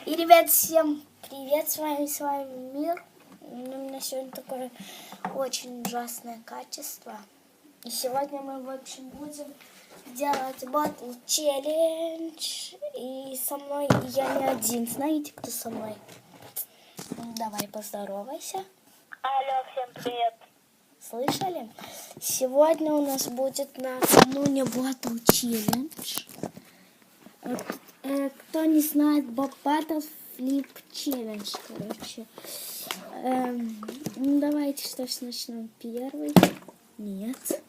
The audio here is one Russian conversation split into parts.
И, ребят, всем привет, с вами Мир. У меня сегодня такое очень ужасное качество. И сегодня мы, в общем, будем делать Bootl челлендж. И со мной я не один. Знаете, кто со мной? Давай поздоровайся. Алло, всем привет. Слышали? Сегодня у нас будет накануне Bootl челлендж. Кто не знает, Bootl Flip челлендж, короче. Ну, давайте что ж начнем. Первый. Нет.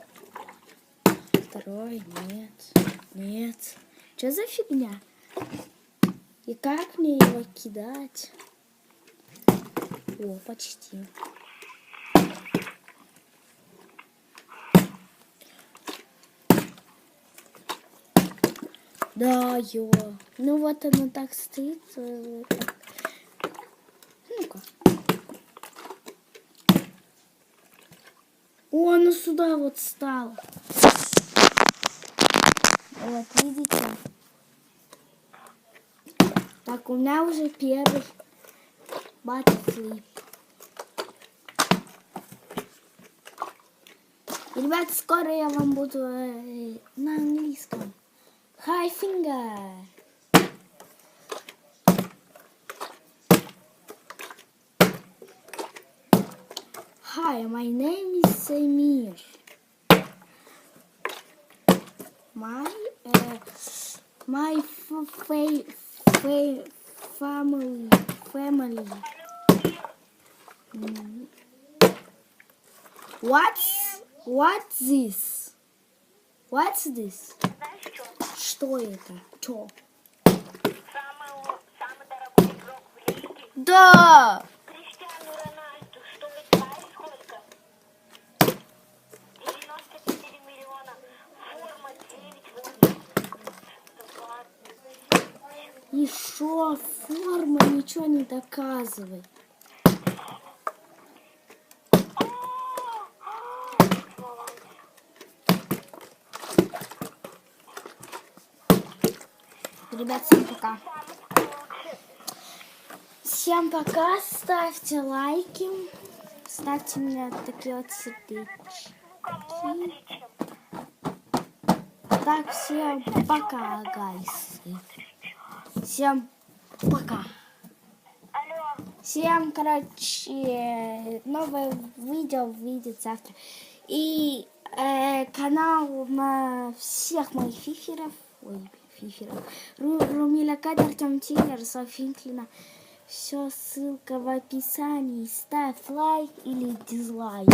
Второй. Нет. Нет. Что за фигня? И как мне его кидать? О, почти. Да, ё. Ну вот оно так стоит. Ну-ка. О, оно сюда вот стало. Вот, видите? Так, у меня уже первый Bootl Flip. Ребят, скоро я вам буду на английском. Hi, finger. Hi, my name is Samir. My family. What's this? What's this? Знаешь что? Что это? Чё? Самый дорогой игрок в лиге. Да! Криштиану Рональду стоит, знаешь сколько? 94 миллиона. Форма 9,8. И шо? Форма ничего не доказывает. Ребят, всем пока. Всем пока. Ставьте лайки. Ставьте мне такие вот сердечки. Так, всем пока, гайсы. Всем пока. Алло. Всем, короче, новое видео выйдет завтра. И канал на всех моих фиферов. Румиля, Артем Тиль, ярослава, филькина. Все, ссылка в описании. Ставь лайк или дизлайк.